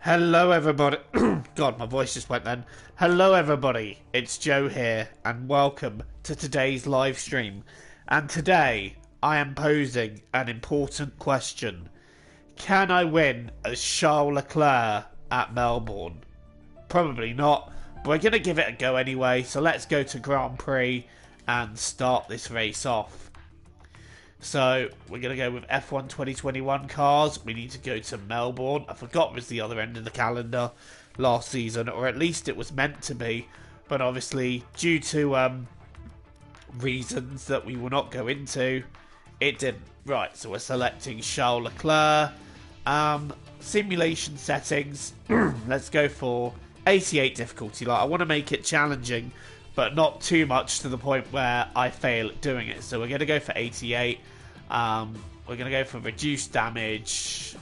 Hello everybody. God, my voice just went then. Hello everybody, it's Joe here, and welcome to today's live stream. And today, I am posing an important question. Can I win as Charles Leclerc at Melbourne? Probably not, but we're going to give it a go anyway, so let's go to Grand Prix and start this race off. So, we're going to go with F1 2021 cars. We need to go to Melbourne. I forgot it was the other end of the calendar last season, or at least it was meant to be. But obviously, due to reasons that we will not go into, it didn't. Right, so we're selecting Charles Leclerc. Simulation settings. Let's go for 88 difficulty. Like, I want to make it challenging, but not too much to the point where I fail at doing it. So we're going to go for 88. We're going to go for reduced damage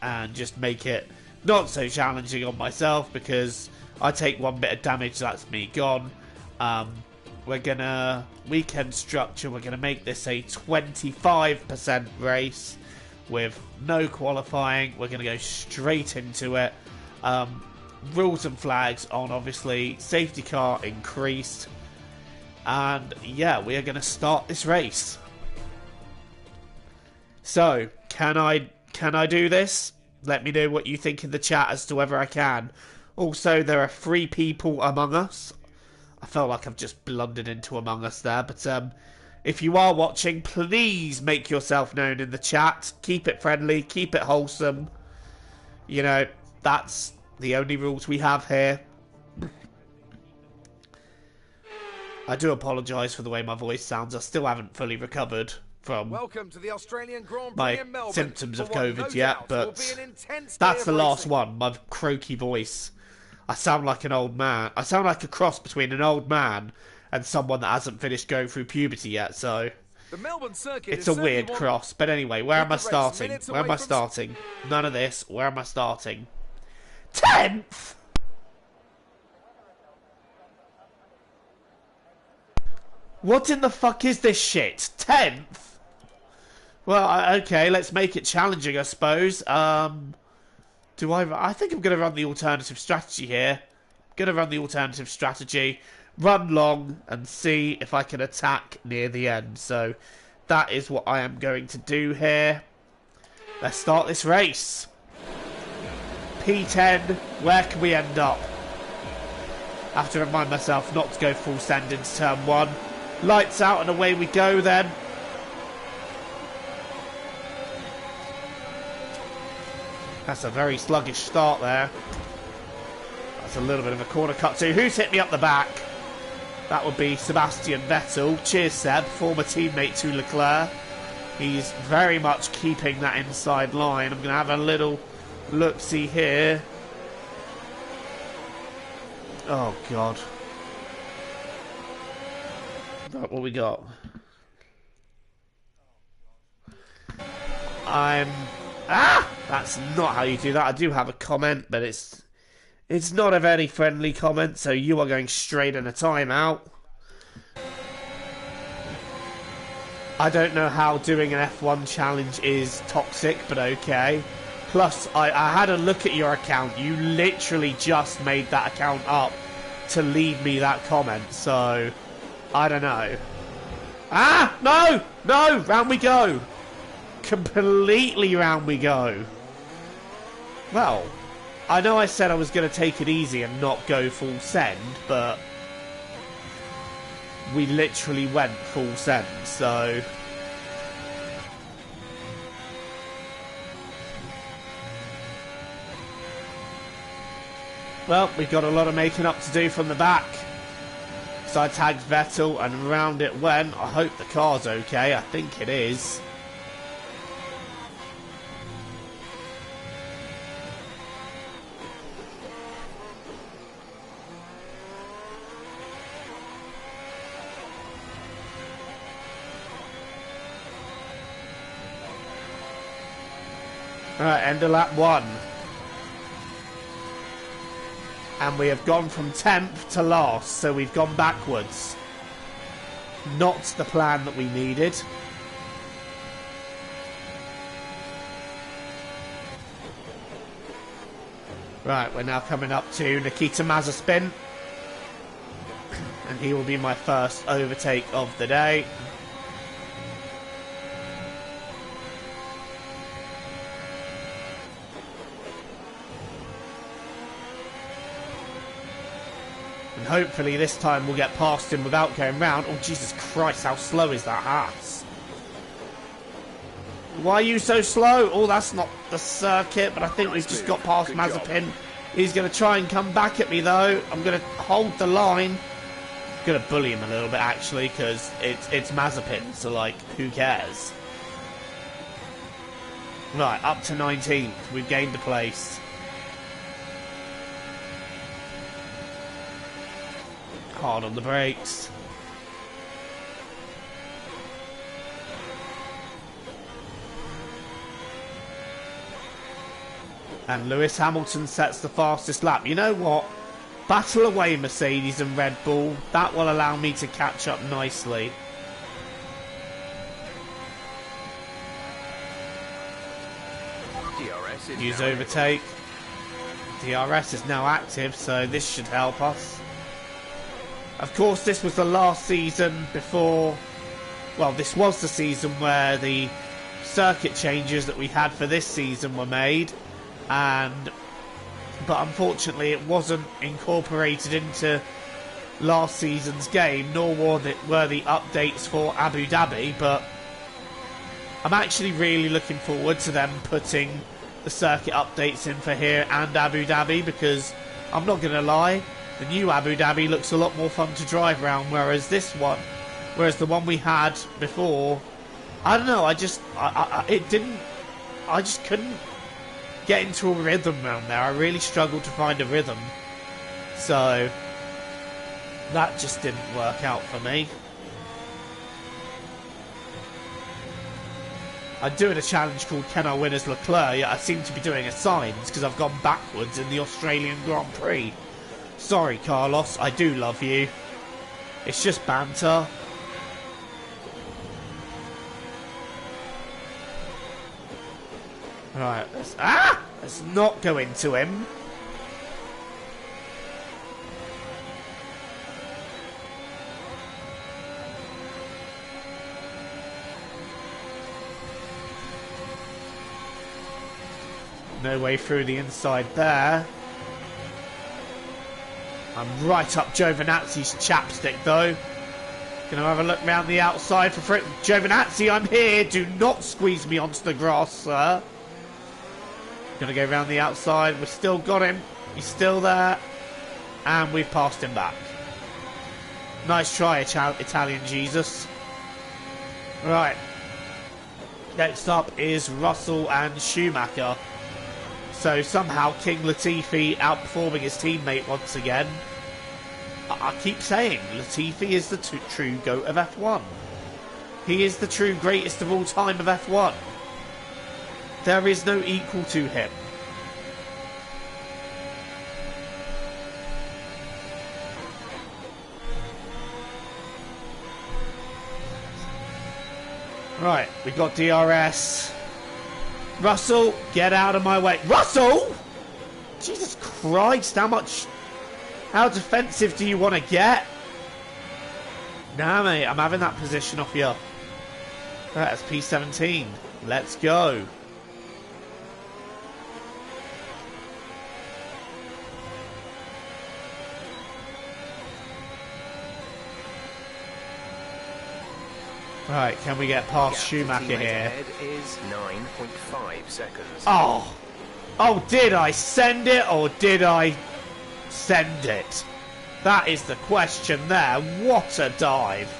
and just make it not so challenging on myself, because I take one bit of damage, that's me gone. We're going to weekend structure. We're going to make this a 25% race with no qualifying. We're going to go straight into it. Rules and flags on, obviously. Safety car increased. And yeah, we are going to start this race. So, can I do this? Let me know what you think in the chat as to whether I can. Also, there are 3 people among us. I felt like I've just blundered into Among Us there, but if you are watching, please make yourself known in the chat. Keep it friendly, keep it wholesome. You know, that's the only rules we have here. I do apologise for the way my voice sounds. I still haven't fully recovered from Welcome to the Australian Grand Prix my in Melbourne symptoms of for what COVID no yet, doubt but will be an intense that's day the of last racing. one. My croaky voice. I sound like an old man. I sound like a cross between an old man and someone that hasn't finished going through puberty yet, so The Melbourne circuit it's is a weird certainly cross. But anyway, where am I With the race starting? minutes Where am away I from- starting? None of this. Where am I starting? 10th? What in the fuck is this shit? 10th? Well, okay, let's make it challenging, I suppose. I think I'm going to run the alternative strategy here. Run long and see if I can attack near the end. So that is what I am going to do here. Let's start this race. P10, where can we end up? I have to remind myself not to go full send into turn 1. Lights out and away we go then. That's a very sluggish start there. That's a little bit of a corner cut too. Who's hit me up the back? That would be Sebastian Vettel. Cheers, Seb, former teammate to Leclerc. He's very much keeping that inside line. I'm going to have a little look-see here. Oh, God. Right, what we got? That's not how you do that. I do have a comment, but it's not a very friendly comment, so you are going straight in a timeout. I don't know how doing an F1 challenge is toxic, but okay. Plus, I had a look at your account. You literally just made that account up to leave me that comment, so I don't know. No, round we go. Completely round we go. Well, I know I said I was going to take it easy and not go full send, but we literally went full send, so well, we've got a lot of making up to do from the back. So I tagged Vettel and round it went. I hope the car's okay. I think it is. Alright, end of lap 1. And we have gone from 10th to last, so we've gone backwards. Not the plan that we needed. Right, we're now coming up to Nikita Mazepin. And he will be my first overtake of the day. And hopefully this time we'll get past him without going round. Oh, Jesus Christ, how slow is that Haas? Why are you so slow? Oh, that's not the circuit, but I think we've just got past Mazepin. He's going to try and come back at me, though. I'm going to hold the line. I'm going to bully him a little bit, actually, because it's Mazepin, so, like, who cares? Right, up to 19th. We've gained a place. Hard on the brakes. And Lewis Hamilton sets the fastest lap. You know what? Battle away, Mercedes and Red Bull. That will allow me to catch up nicely. Use overtake. DRS is now active, so this should help us. Of course, this was the last season before... Well, this was the season where the circuit changes that we had for this season were made. But unfortunately it wasn't incorporated into last season's game, nor were the updates for Abu Dhabi, but I'm actually really looking forward to them putting the circuit updates in for here and Abu Dhabi, because I'm not going to lie, the new Abu Dhabi looks a lot more fun to drive around, whereas the one we had before, I don't know, I just couldn't get into a rhythm around there. I really struggled to find a rhythm, so that just didn't work out for me. I'm doing a challenge called Can I Win as LECLERC, yet I seem to be doing assigns because I've gone backwards in the Australian Grand Prix. Sorry, Carlos, I do love you. It's just banter. Right, let's not go into him. No way through the inside there. I'm right up Giovinazzi's chapstick, though. Gonna have a look round the outside for Frit. Giovinazzi, I'm here. Do not squeeze me onto the grass, sir. Gonna go round the outside. We've still got him. He's still there. And we've passed him back. Nice try, Italian Jesus. Right. Next up is Russell and Schumacher. So somehow King Latifi outperforming his teammate once again. I keep saying Latifi is the true GOAT of F1. He is the true greatest of all time of F1. There is no equal to him. Right, we got DRS. Russell, get out of my way. Russell! Jesus Christ, how defensive do you want to get? Nah, mate, I'm having that position off you. That's P17. Let's go. Right, can we get past Schumacher here? Is 9.5 seconds. Oh, did I send it or did I send it? That is the question there. What a dive.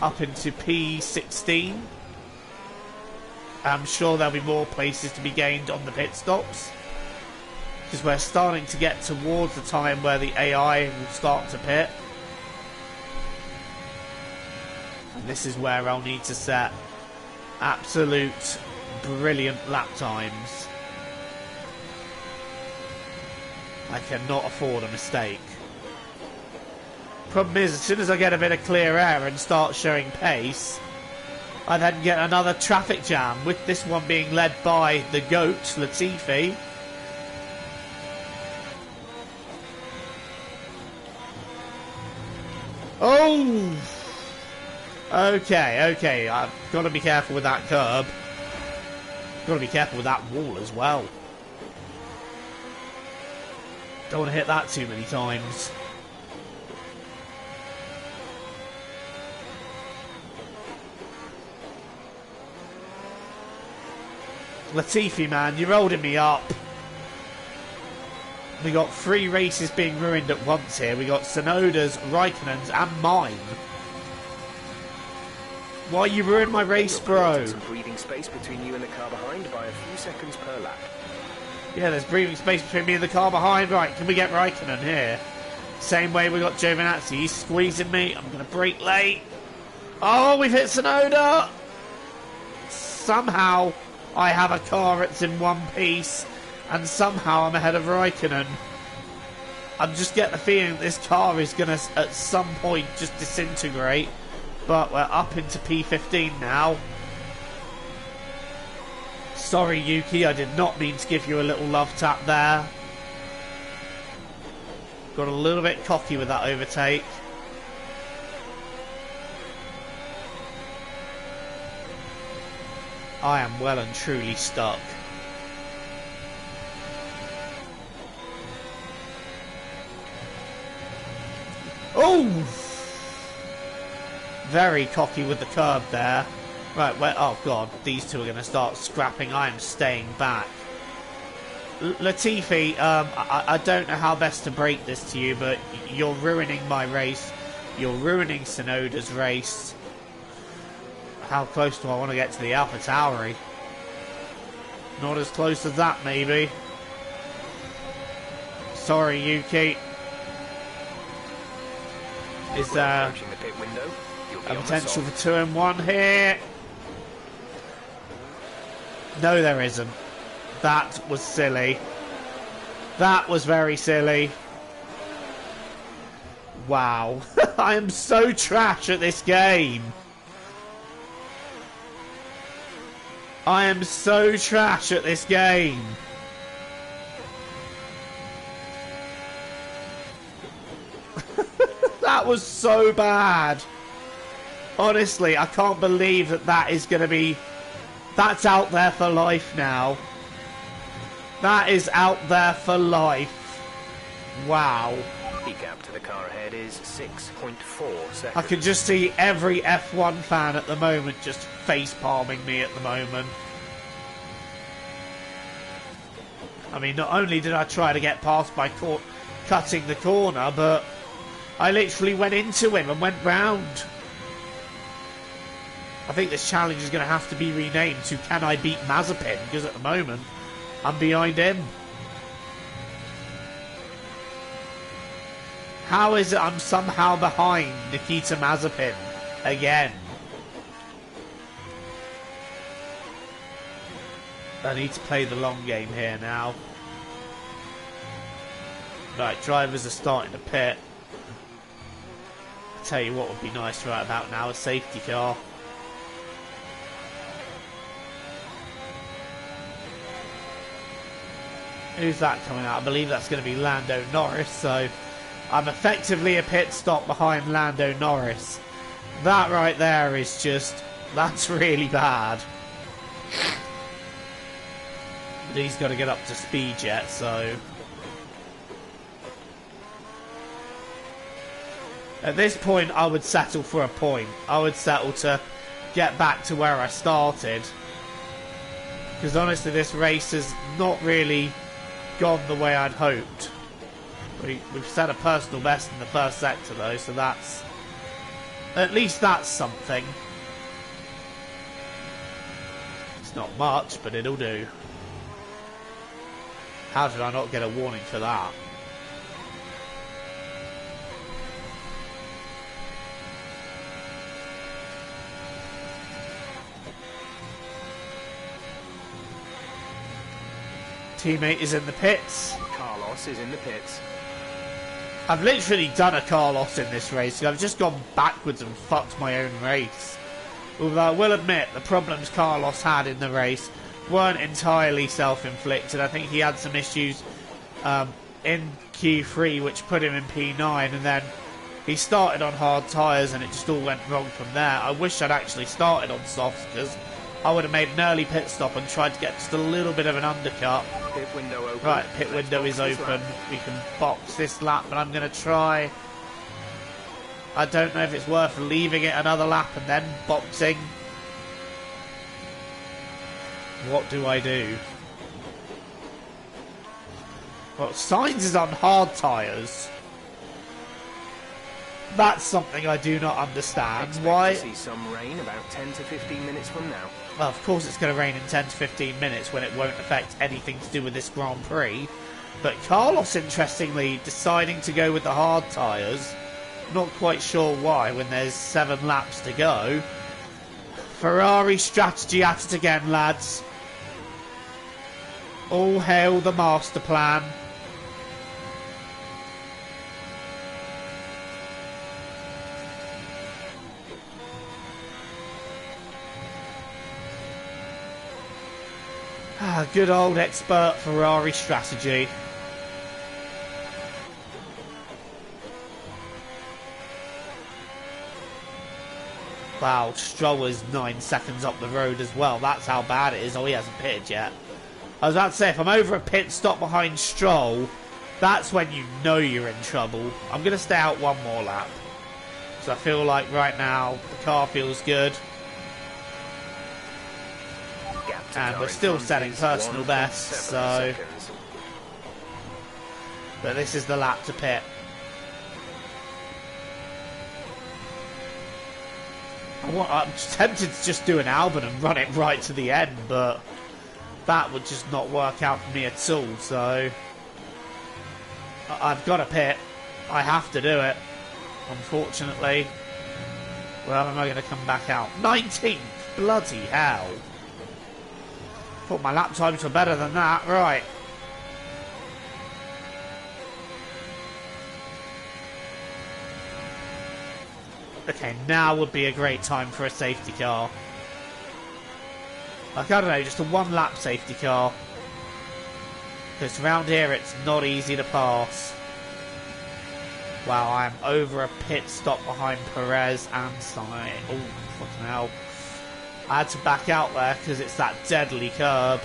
Up into P16. I'm sure there'll be more places to be gained on the pit stops, because we're starting to get towards the time where the AI will start to pit. And this is where I'll need to set absolute brilliant lap times. I cannot afford a mistake. Problem is, as soon as I get a bit of clear air and start showing pace, I then get another traffic jam, with this one being led by the GOAT, Latifi. Oh! Okay, okay. I've got to be careful with that curb. Got to be careful with that wall as well. Don't want to hit that too many times. Latifi, man, you're holding me up. We got 3 races being ruined at once here. We got Tsunoda's, Raikkonen's, and mine. Why you ruined my race, bro? Some breathing space between you and the car behind by a few seconds per lap. Yeah, there's breathing space between me and the car behind. Right, can we get Raikkonen here? Same way we got Giovinazzi. He's squeezing me. I'm going to brake late. Oh, we've hit Tsunoda. Somehow I have a car that's in one piece, and somehow I'm ahead of Raikkonen. I'm just getting the feeling that this car is going to, at some point, just disintegrate. But we're up into P15 now. Sorry, Yuki, I did not mean to give you a little love tap there. Got a little bit cocky with that overtake. I am well and truly stuck. Oh! Very cocky with the curb there. Right, well, oh god, these two are going to start scrapping. I am staying back. Latifi, I don't know how best to break this to you, but you're ruining my race. You're ruining Tsunoda's race. How close do I want to get to the AlphaTauri? Not as close as that, maybe. Sorry, Yuki. Is there a potential for 2 in 1 here? No, there isn't. That was silly. That was very silly. Wow. I am so trash at this game. I am so trash at this game. That was so bad. Honestly, I can't believe that that is going to be... That's out there for life now. That is out there for life. Wow. The gap to the car ahead is 6.4 seconds. I can just see every F1 fan at the moment just face palming me at the moment. I mean, not only did I try to get past by cutting the corner, but I literally went into him and went round. I think this challenge is going to have to be renamed to Can I Beat Mazepin? Because at the moment, I'm behind him. How is it I'm somehow behind Nikita Mazepin again? I need to play the long game here now. Right, drivers are starting to pit. I'll tell you what would be nice right about now, a safety car. Who's that coming out? I believe that's going to be Lando Norris, so I'm effectively a pit stop behind Lando Norris. That right there is just... That's really bad. But he's got to get up to speed yet, so... At this point, I would settle for a point. I would settle to get back to where I started. Because honestly, this race has not really gone the way I'd hoped. We've set a personal best in the first sector though, so that's... At least that's something. It's not much, but it'll do. How did I not get a warning for that? Teammate is in the pits. Carlos is in the pits. I've literally done a Carlos in this race. I've just gone backwards and fucked my own race. Although I will admit the problems Carlos had in the race weren't entirely self-inflicted. I think he had some issues in Q3 which put him in P9, and then he started on hard tyres and it just all went wrong from there. I wish I'd actually started on softs because I would have made an early pit stop and tried to get just a little bit of an undercut. Pit window open. Right, pit window is open. We can box this lap, but I'm going to try. I don't know if it's worth leaving it another lap and then boxing. What do I do? Well, Sainz is on hard tyres. That's something I do not understand. Why? To see some rain about 10 to 15 minutes from now. Well, of course it's going to rain in 10 to 15 minutes when it won't affect anything to do with this Grand Prix. But Carlos, interestingly, deciding to go with the hard tyres. Not quite sure why when there's 7 laps to go. Ferrari strategy at it again, lads. All hail the master plan. Good old expert Ferrari strategy. Wow, Stroll is 9 seconds up the road as well. That's how bad it is. Oh, he hasn't pitted yet. I was about to say, if I'm over a pit stop behind Stroll, that's when you know you're in trouble. I'm going to stay out one more lap. So I feel like right now the car feels good. And we're still setting personal bests, so... But this is the lap to pit. I'm tempted to just do an Albon and run it right to the end, but that would just not work out for me at all, so... I've got to pit. I have to do it, unfortunately. Well, am I going to come back out? 19th! Bloody hell. Thought my lap times were better than that. Right. Okay, now would be a great time for a safety car. Like, I don't know, just a one lap safety car. Because around here it's not easy to pass. Wow, I'm over a pit stop behind Perez and Sainz. Oh, fucking hell. I had to back out there because it's that deadly curb.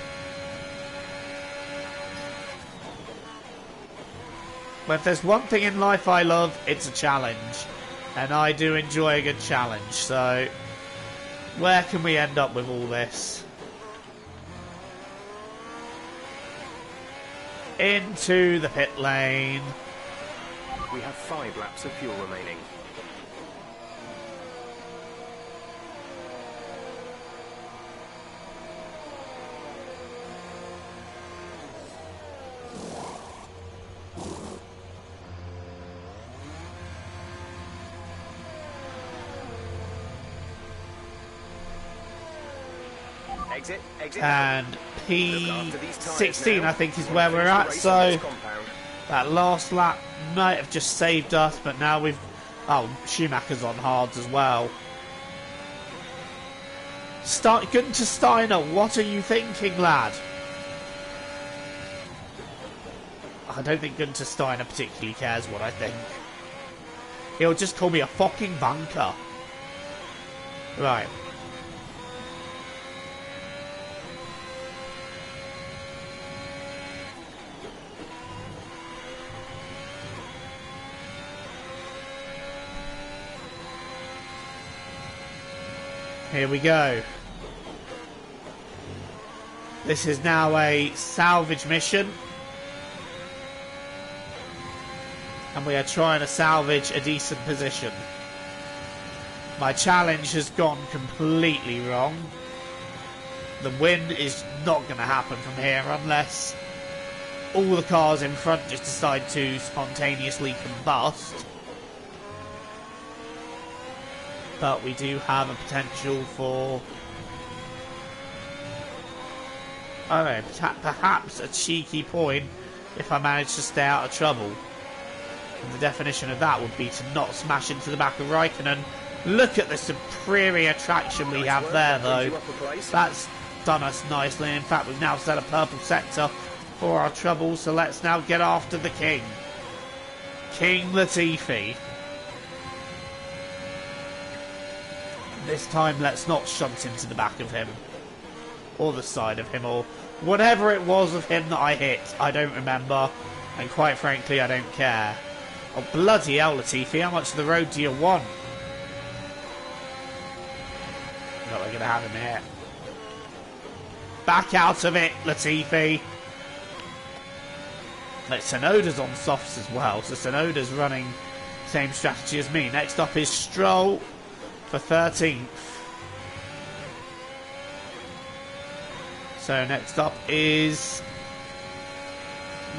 But if there's one thing in life I love, it's a challenge. And I do enjoy a good challenge, so... Where can we end up with all this? Into the pit lane. We have 5 laps of fuel remaining. Exit. And P16 I think is where we're at, so that last lap might have just saved us, but now we've... Oh, Schumacher's on hards as well. Gunther Steiner, what are you thinking, lad? I don't think Gunther Steiner particularly cares what I think. He'll just call me a fucking bunker. Right. Here we go. This is now a salvage mission. And we are trying to salvage a decent position. My challenge has gone completely wrong. The win is not going to happen from here unless all the cars in front just decide to spontaneously combust. But we do have a potential for, I don't know, perhaps a cheeky point if I manage to stay out of trouble. And the definition of that would be to not smash into the back of Raikkonen. Look at the superior traction we have there, though. That's done us nicely. In fact, we've now set a purple sector for our trouble, so let's now get after the king. King Latifi. This time, let's not shunt into the back of him. Or the side of him, or whatever it was of him that I hit. I don't remember. And quite frankly, I don't care. Oh, bloody hell, Latifi, how much of the road do you want? No, we're going to have him here. Back out of it, Latifi. Like, Tsunoda's on softs as well, so Tsunoda's running same strategy as me. Next up is Stroll for 13th. So next up is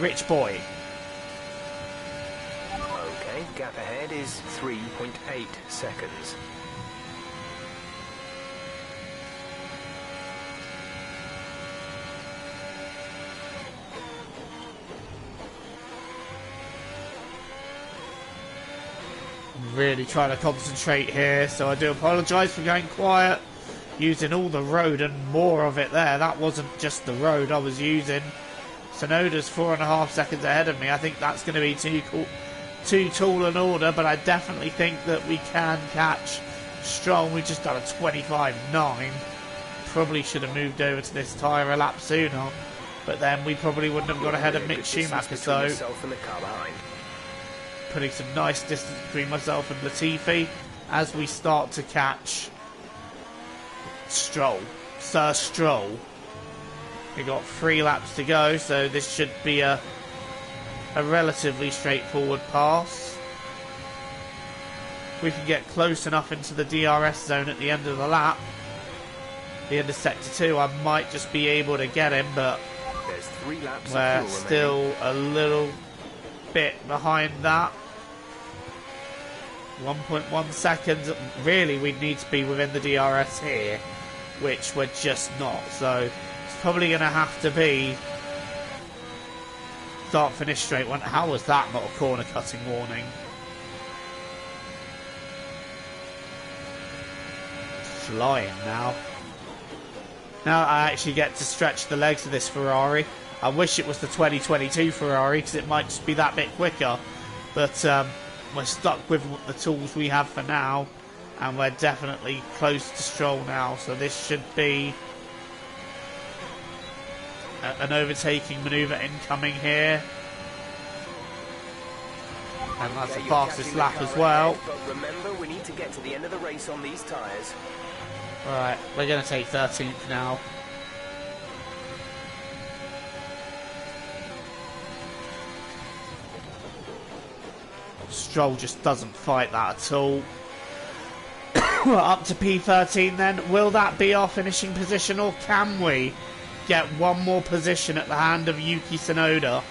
Rich Boy. Okay, gap ahead is 3.8 seconds. Really trying to concentrate here, so I do apologise for going quiet, using all the road and more of it there. That wasn't just the road I was using. Tsunoda's 4.5 seconds ahead of me. I think that's going to be too tall an order, but I definitely think that we can catch Stroll. We've just done a 25.9. Probably should have moved over to this tyre a lap sooner, but then we probably wouldn't have got ahead of Mick Schumacher, so putting some nice distance between myself and Latifi as we start to catch Stroll. Sir Stroll. We've got 3 laps to go, so this should be a relatively straightforward pass. We can get close enough into the DRS zone at the end of the lap. The end of sector 2, I might just be able to get him, but there's 3 laps we're still a little bit behind that. 1.1 seconds. Really, we'd need to be within the DRS here, which we're just not. So it's probably going to have to be start finish straight one. How was that not a corner cutting warning? Flying now. Now I actually get to stretch the legs of this Ferrari. I wish it was the 2022 Ferrari, because it might just be that bit quicker. But we're stuck with the tools we have for now, and we're definitely close to Stroll now. So this should be an overtaking manoeuvre incoming here. And that's the fastest lap as well. But remember, we need to get to the end of the race on these tyres. Right, we're going to take 13th now. Stroll just doesn't fight that at all. We're up to P13 then. Will that be our finishing position, or can we get one more position at the hand of Yuki Tsunoda?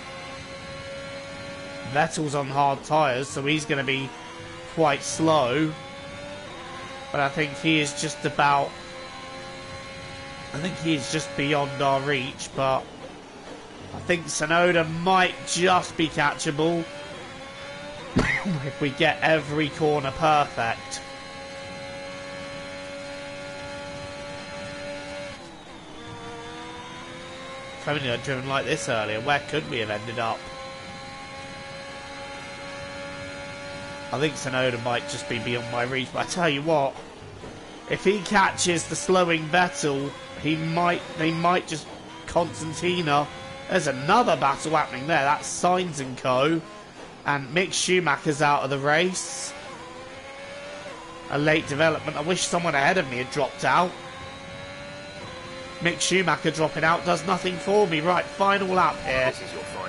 Vettel's on hard tyres, so he's going to be quite slow. But I think he is just about... I think he is just beyond our reach, but I think Tsunoda might just be catchable if we get every corner perfect. If only I'd driven like this earlier, where could we have ended up? I think Tsunoda might just be beyond my reach, but I tell you what, if he catches the slowing Vettel, they might just Constantina. There's another battle happening there. That's Sainz and Co. And Mick Schumacher's out of the race. A late development. I wish someone ahead of me had dropped out. Mick Schumacher dropping out does nothing for me. Right, final lap here.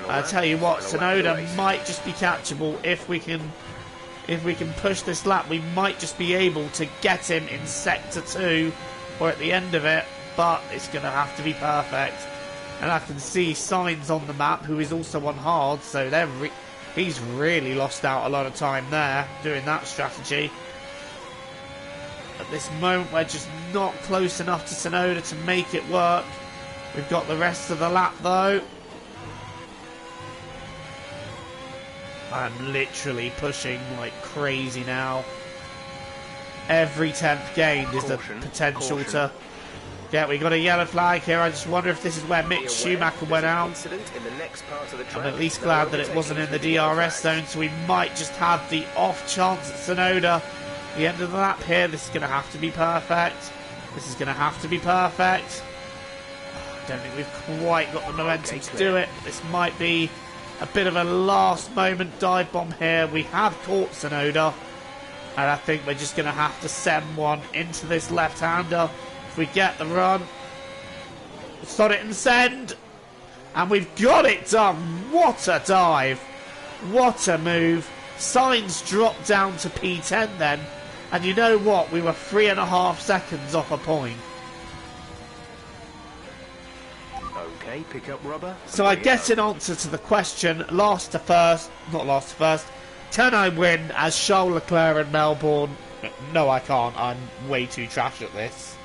I tell you what, Tsunoda might just be catchable if we can push this lap. We might just be able to get him in sector 2 or at the end of it, but it's going to have to be perfect. And I can see Sainz on the map, who is also on hard, so he's really lost out a lot of time there doing that strategy. At this moment, we're just not close enough to Tsunoda to make it work. We've got the rest of the lap, though. I'm literally pushing like crazy now. Every 10th gained is the potential to... Yeah, we got a yellow flag here. I just wonder if this is where Mick Schumacher went out. I'm at least glad that it wasn't in the DRS zone, so we might just have the off chance that Tsunoda the end of the lap here. This is going to have to be perfect. This is going to have to be perfect. I don't think we've quite got the momentum to do it. This might be a bit of a last moment dive bomb here. We have caught Tsunoda, and I think we're just going to have to send one into this left-hander. If we get the run, start it and send, and we've got it done. What a dive, what a move. Sainz dropped down to P10 then, and you know what, we were 3.5 seconds off a point. Okay, pick up rubber. So I guess in answer to the question, last to first, not last to first, can I win as Charles Leclerc in Melbourne? No, I can't. I'm way too trash at this.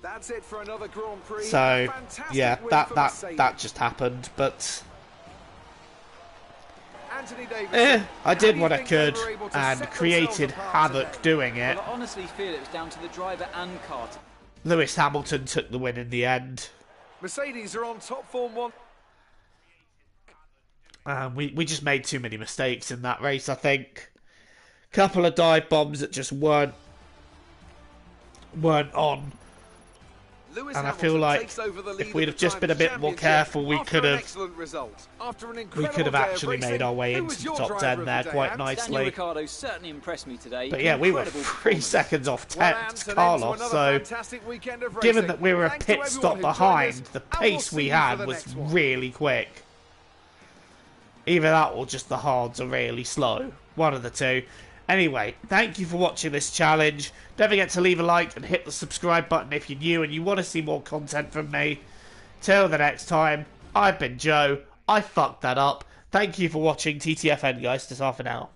That's it for another Grand Prix. So Fantastic yeah, win for that Mercedes. just happened. But Anthony Davis, I did how what do I you think they could were able to and set created themselves apart havoc today? doing it. Well, I honestly feel it was down to the driver and car. Lewis Hamilton took the win in the end. Mercedes are on top form one. We just made too many mistakes in that race, I think. Couple of dive bombs that just weren't on. Lewis And I Hamilton feel like takes over the lead if we'd of have the just been a Drivers' bit more Championship careful, we after could an have excellent result. After an we incredible could have day of actually racing, made our way who into was the your top driver 10 of there the day, quite Ant? Daniel nicely. Ricciardo certainly impressed me today. But yeah, we were Incredible 3 performance. seconds off Well, 10 Ant, to an end to Carlos, another so fantastic weekend of given racing. that we were a Thanks to pit everyone stop who joined behind, us, the and we'll pace see we you for had the was next one. really quick. Either that or just the hards are really slow. One of the two. Anyway, thank you for watching this challenge. Don't forget to leave a like and hit the subscribe button if you're new and you want to see more content from me. Till the next time, I've been Joe. I fucked that up. Thank you for watching TTFN, guys. Just half an hour.